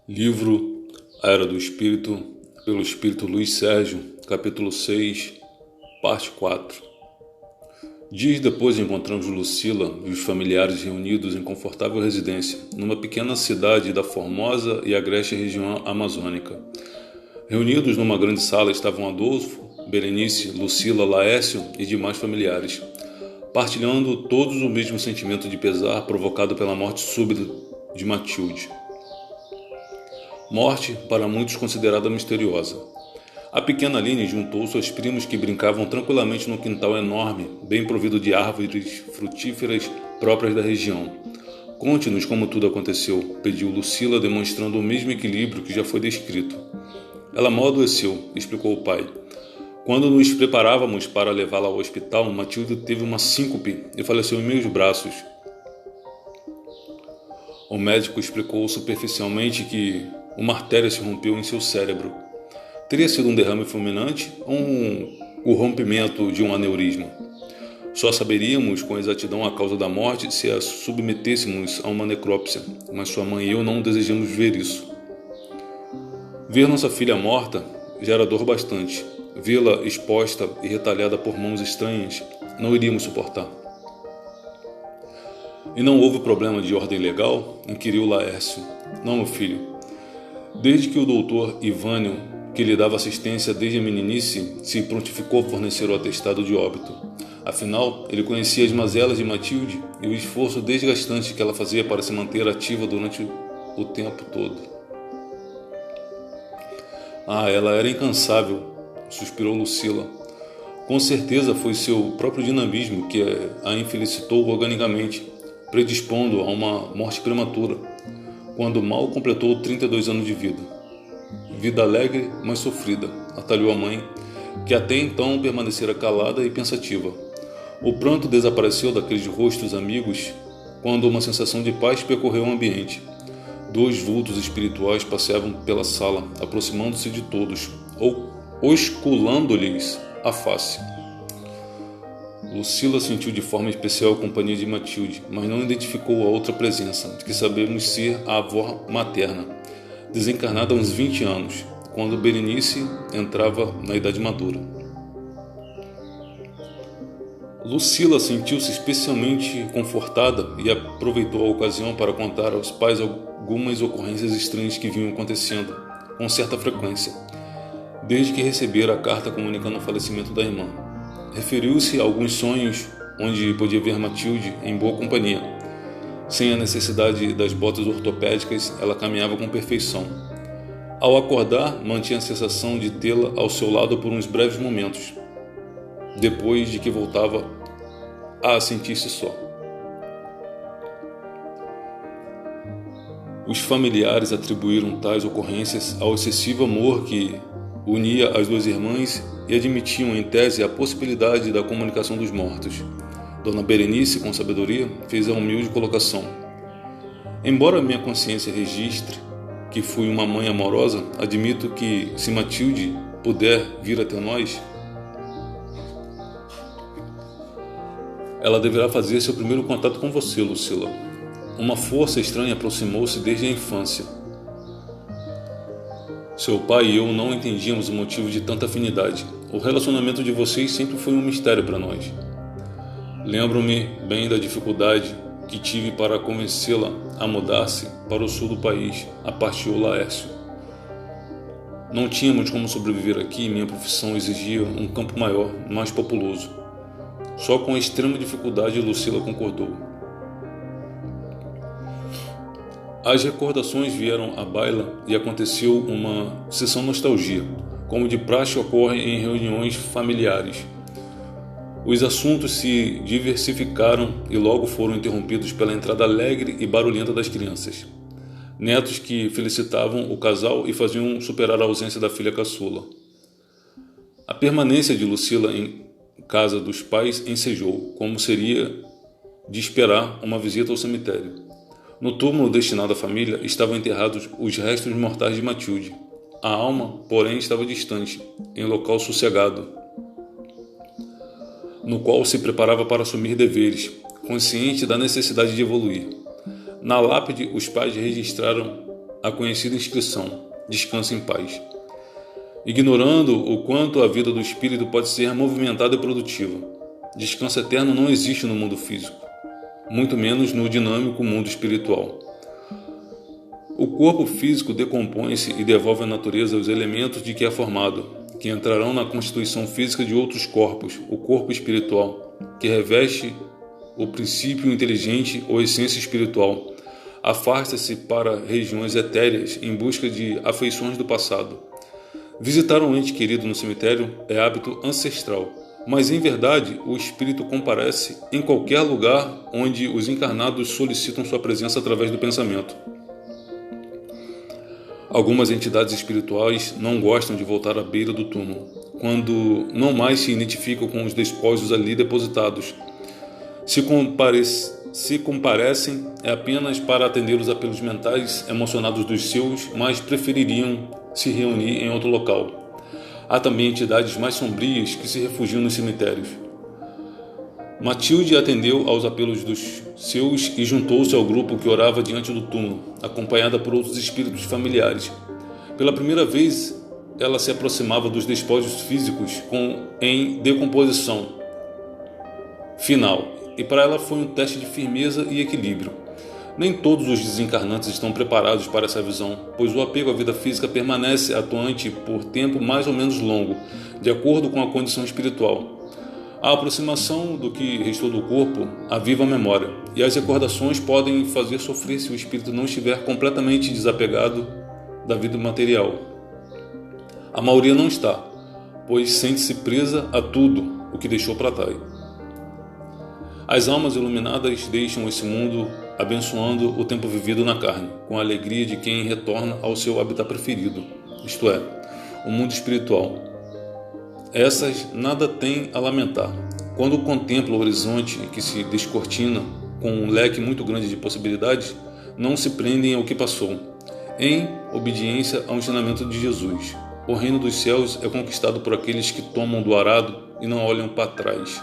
Livro A Era do Espírito, pelo Espírito Luiz Sérgio, capítulo 6, parte 4. Dias depois encontramos Lucila e os familiares reunidos em confortável residência, numa pequena cidade da formosa e agreste região amazônica. Reunidos numa grande sala estavam Adolfo, Berenice, Lucila, Laércio e demais familiares, partilhando todos o mesmo sentimento de pesar provocado pela morte súbita de Matilde. Morte, para muitos, considerada misteriosa. A pequena Aline juntou-se aos primos que brincavam tranquilamente no quintal enorme, bem provido de árvores frutíferas próprias da região. Conte-nos como tudo aconteceu, pediu Lucila, demonstrando o mesmo equilíbrio que já foi descrito. Ela mal adoeceu, explicou o pai. Quando nos preparávamos para levá-la ao hospital, Matilde teve uma síncope e faleceu em meus braços. O médico explicou superficialmente que uma artéria se rompeu em seu cérebro. Teria sido um derrame fulminante ou o rompimento de um aneurisma? Só saberíamos com exatidão a causa da morte se a submetêssemos a uma necrópsia, mas sua mãe e eu não desejamos ver isso. Ver nossa filha morta gera dor bastante. Vê-la exposta e retalhada por mãos estranhas, não iríamos suportar. E não houve problema de ordem legal? Inquiriu Laércio. Não, meu filho. Desde que o doutor Ivânio, que lhe dava assistência desde a meninice, se prontificou a fornecer o atestado de óbito. Afinal, ele conhecia as mazelas de Matilde e o esforço desgastante que ela fazia para se manter ativa durante o tempo todo. Ela era incansável, suspirou Lucila. Com certeza foi seu próprio dinamismo que a infelicitou organicamente, predispondo a uma morte prematura, quando mal completou 32 anos de vida. Vida alegre, mas sofrida, atalhou a mãe, que até então permanecera calada e pensativa. O pranto desapareceu daqueles rostos amigos quando uma sensação de paz percorreu o ambiente. Dois vultos espirituais passeavam pela sala, aproximando-se de todos, ou osculando-lhes a face. Lucila sentiu de forma especial a companhia de Matilde, mas não identificou a outra presença, que sabemos ser a avó materna, desencarnada há uns 20 anos, quando Berenice entrava na idade madura. Lucila sentiu-se especialmente confortada e aproveitou a ocasião para contar aos pais algumas ocorrências estranhas que vinham acontecendo, com certa frequência, desde que recebera a carta comunicando o falecimento da irmã. Referiu-se a alguns sonhos onde podia ver Matilde em boa companhia. Sem a necessidade das botas ortopédicas, ela caminhava com perfeição. Ao acordar, mantinha a sensação de tê-la ao seu lado por uns breves momentos, depois de que voltava a sentir-se só. Os familiares atribuíram tais ocorrências ao excessivo amor que unia as duas irmãs e admitiam em tese a possibilidade da comunicação dos mortos. Dona Berenice, com sabedoria, fez a humilde colocação. Embora minha consciência registre que fui uma mãe amorosa, admito que, se Matilde puder vir até nós, ela deverá fazer seu primeiro contato com você, Lucila. Uma força estranha aproximou-se desde a infância. Seu pai e eu não entendíamos o motivo de tanta afinidade. O relacionamento de vocês sempre foi um mistério para nós. Lembro-me bem da dificuldade que tive para convencê-la a mudar-se para o sul do país, apartiu Laércio. Não tínhamos como sobreviver aqui e minha profissão exigia um campo maior, mais populoso. Só com extrema dificuldade Lucila concordou. As recordações vieram à baila e aconteceu uma sessão nostalgia, como de praxe ocorre em reuniões familiares. Os assuntos se diversificaram e logo foram interrompidos pela entrada alegre e barulhenta das crianças. Netos que felicitavam o casal e faziam superar a ausência da filha caçula. A permanência de Lucila em casa dos pais ensejou, como seria de esperar, uma visita ao cemitério. No túmulo destinado à família estavam enterrados os restos mortais de Matilde. A alma, porém, estava distante, em local sossegado, no qual se preparava para assumir deveres, consciente da necessidade de evoluir. Na lápide, os pais registraram a conhecida inscrição: descanse em paz, ignorando o quanto a vida do espírito pode ser movimentada e produtiva. Descanso eterno não existe no mundo físico, muito menos no dinâmico mundo espiritual. O corpo físico decompõe-se e devolve à natureza os elementos de que é formado, que entrarão na constituição física de outros corpos, o corpo espiritual, que reveste o princípio inteligente ou essência espiritual. Afasta-se para regiões etéreas em busca de afeições do passado. Visitar um ente querido no cemitério é hábito ancestral, mas em verdade o espírito comparece em qualquer lugar onde os encarnados solicitam sua presença através do pensamento. Algumas entidades espirituais não gostam de voltar à beira do túmulo, quando não mais se identificam com os despojos ali depositados. Se comparecem é apenas para atender os apelos mentais emocionados dos seus, mas prefeririam se reunir em outro local. Há também entidades mais sombrias que se refugiam nos cemitérios. Matilde atendeu aos apelos dos seus e juntou-se ao grupo que orava diante do túmulo, acompanhada por outros espíritos familiares. Pela primeira vez, ela se aproximava dos despojos físicos em decomposição final, e para ela foi um teste de firmeza e equilíbrio. Nem todos os desencarnantes estão preparados para essa visão, pois o apego à vida física permanece atuante por tempo mais ou menos longo, de acordo com a condição espiritual. A aproximação do que restou do corpo aviva a memória, e as recordações podem fazer sofrer se o espírito não estiver completamente desapegado da vida material. A maioria não está, pois sente-se presa a tudo o que deixou para trás. As almas iluminadas deixam esse mundo abençoando o tempo vivido na carne, com a alegria de quem retorna ao seu habitat preferido, isto é, o mundo espiritual. Essas nada têm a lamentar. Quando contemplam o horizonte que se descortina com um leque muito grande de possibilidades, não se prendem ao que passou, em obediência ao ensinamento de Jesus. O reino dos céus é conquistado por aqueles que tomam do arado e não olham para trás.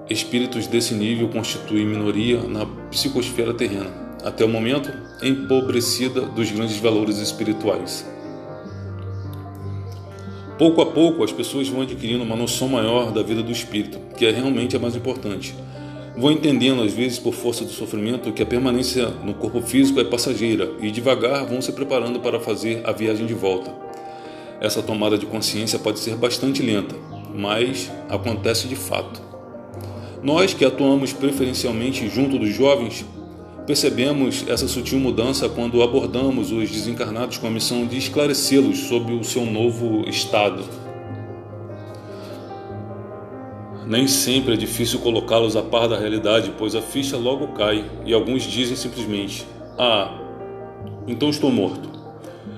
Espíritos desse nível constituem minoria na psicosfera terrena, até o momento empobrecida dos grandes valores espirituais. Pouco a pouco, as pessoas vão adquirindo uma noção maior da vida do espírito, que é realmente a mais importante. Vão entendendo, às vezes por força do sofrimento, que a permanência no corpo físico é passageira e devagar vão se preparando para fazer a viagem de volta. Essa tomada de consciência pode ser bastante lenta, mas acontece de fato. Nós que atuamos preferencialmente junto dos jovens, percebemos essa sutil mudança quando abordamos os desencarnados com a missão de esclarecê-los sobre o seu novo estado. Nem sempre é difícil colocá-los a par da realidade, pois a ficha logo cai e alguns dizem simplesmente: "Ah, então estou morto."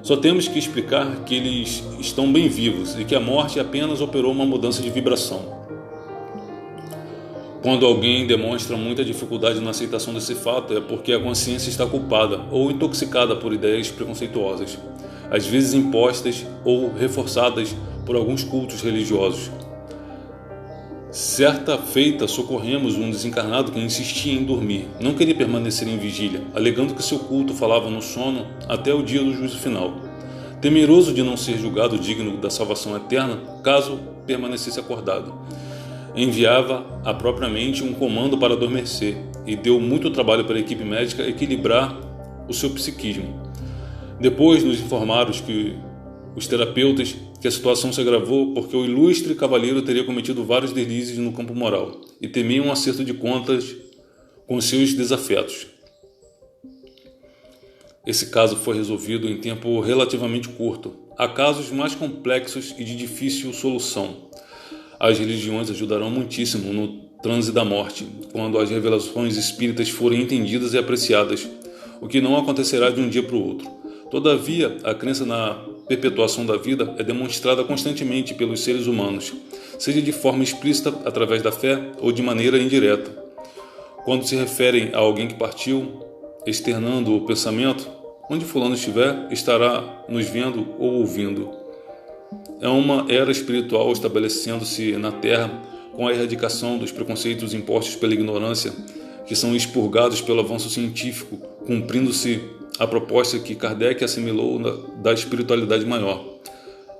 Só temos que explicar que eles estão bem vivos e que a morte apenas operou uma mudança de vibração. Quando alguém demonstra muita dificuldade na aceitação desse fato, é porque a consciência está culpada ou intoxicada por ideias preconceituosas, às vezes impostas ou reforçadas por alguns cultos religiosos. Certa feita, socorremos um desencarnado que insistia em dormir, não queria permanecer em vigília, alegando que seu culto falava no sono até o dia do juízo final. Temeroso de não ser julgado digno da salvação eterna, caso permanecesse acordado, enviava a própria mente um comando para adormecer e deu muito trabalho para a equipe médica equilibrar o seu psiquismo. Depois nos informaram os terapeutas que a situação se agravou porque o ilustre cavalheiro teria cometido vários deslizes no campo moral e temia um acerto de contas com seus desafetos. Esse caso foi resolvido em tempo relativamente curto. Há casos mais complexos e de difícil solução. As religiões ajudarão muitíssimo no transe da morte, quando as revelações espíritas forem entendidas e apreciadas, o que não acontecerá de um dia para o outro. Todavia, a crença na perpetuação da vida é demonstrada constantemente pelos seres humanos, seja de forma explícita através da fé ou de maneira indireta. Quando se referem a alguém que partiu, externando o pensamento: onde fulano estiver, estará nos vendo ou ouvindo. É uma era espiritual estabelecendo-se na Terra com a erradicação dos preconceitos impostos pela ignorância, que são expurgados pelo avanço científico, cumprindo-se a proposta que Kardec assimilou da espiritualidade maior,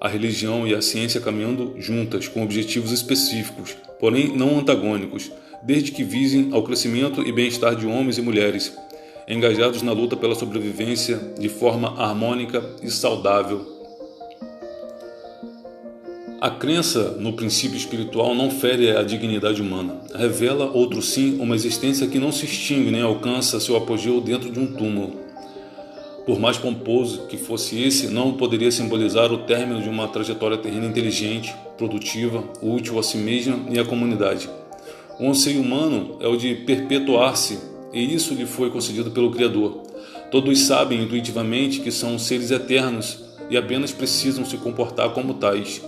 a religião e a ciência caminhando juntas com objetivos específicos, porém não antagônicos, desde que visem ao crescimento e bem-estar de homens e mulheres, engajados na luta pela sobrevivência de forma harmônica e saudável. A crença no princípio espiritual não fere a dignidade humana, revela, outro sim, uma existência que não se extingue nem alcança seu apogeu dentro de um túmulo. Por mais pomposo que fosse esse, não poderia simbolizar o término de uma trajetória terrena inteligente, produtiva, útil a si mesma e à comunidade. O anseio humano é o de perpetuar-se, e isso lhe foi concedido pelo Criador. Todos sabem intuitivamente que são seres eternos e apenas precisam se comportar como tais.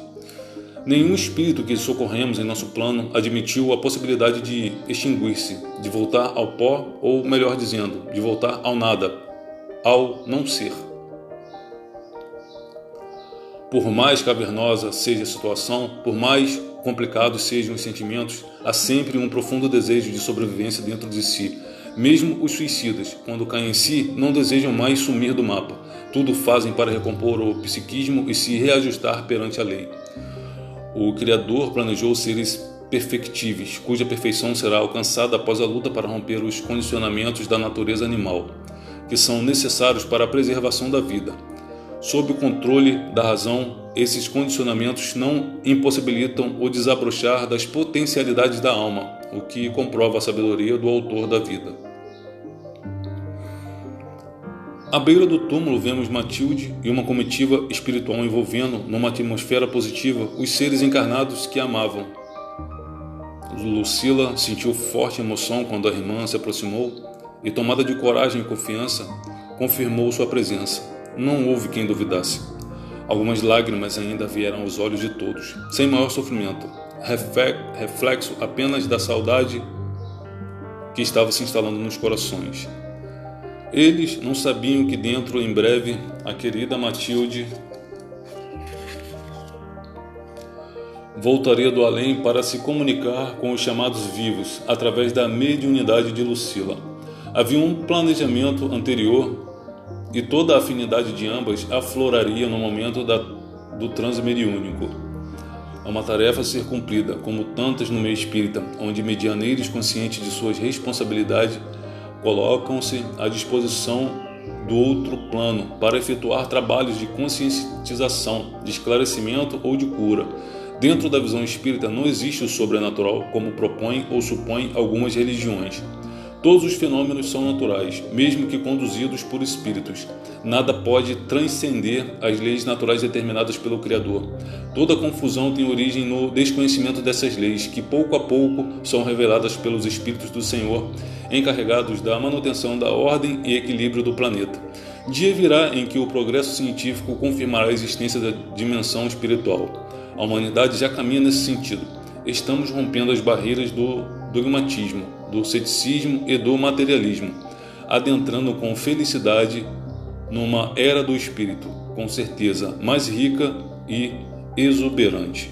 Nenhum espírito que socorremos em nosso plano admitiu a possibilidade de extinguir-se, de voltar ao pó, ou melhor dizendo, de voltar ao nada, ao não ser. Por mais cavernosa seja a situação, por mais complicados sejam os sentimentos, há sempre um profundo desejo de sobrevivência dentro de si. Mesmo os suicidas, quando caem em si, não desejam mais sumir do mapa. Tudo fazem para recompor o psiquismo e se reajustar perante a lei. O Criador planejou seres perfectíveis, cuja perfeição será alcançada após a luta para romper os condicionamentos da natureza animal, que são necessários para a preservação da vida. Sob o controle da razão, esses condicionamentos não impossibilitam o desabrochar das potencialidades da alma, o que comprova a sabedoria do autor da vida. À beira do túmulo vemos Matilde e uma comitiva espiritual envolvendo, numa atmosfera positiva, os seres encarnados que amavam. Lucila sentiu forte emoção quando a irmã se aproximou e, tomada de coragem e confiança, confirmou sua presença. Não houve quem duvidasse. Algumas lágrimas ainda vieram aos olhos de todos, sem maior sofrimento, reflexo apenas da saudade que estava se instalando nos corações. Eles não sabiam que dentro, em breve, a querida Matilde voltaria do além para se comunicar com os chamados vivos, através da mediunidade de Lucila. Havia um planejamento anterior e toda a afinidade de ambas afloraria no momento do transe mediúnico. É uma tarefa a ser cumprida, como tantas no meio espírita, onde medianeiros conscientes de suas responsabilidades colocam-se à disposição do outro plano para efetuar trabalhos de conscientização, de esclarecimento ou de cura. Dentro da visão espírita não existe o sobrenatural, como propõem ou supõem algumas religiões. Todos os fenômenos são naturais, mesmo que conduzidos por espíritos. Nada pode transcender as leis naturais determinadas pelo Criador. Toda confusão tem origem no desconhecimento dessas leis, que pouco a pouco são reveladas pelos Espíritos do Senhor, encarregados da manutenção da ordem e equilíbrio do planeta. Dia virá em que o progresso científico confirmará a existência da dimensão espiritual. A humanidade já caminha nesse sentido. Estamos rompendo as barreiras do dogmatismo, do ceticismo e do materialismo, adentrando com felicidade numa era do espírito, com certeza mais rica e exuberante.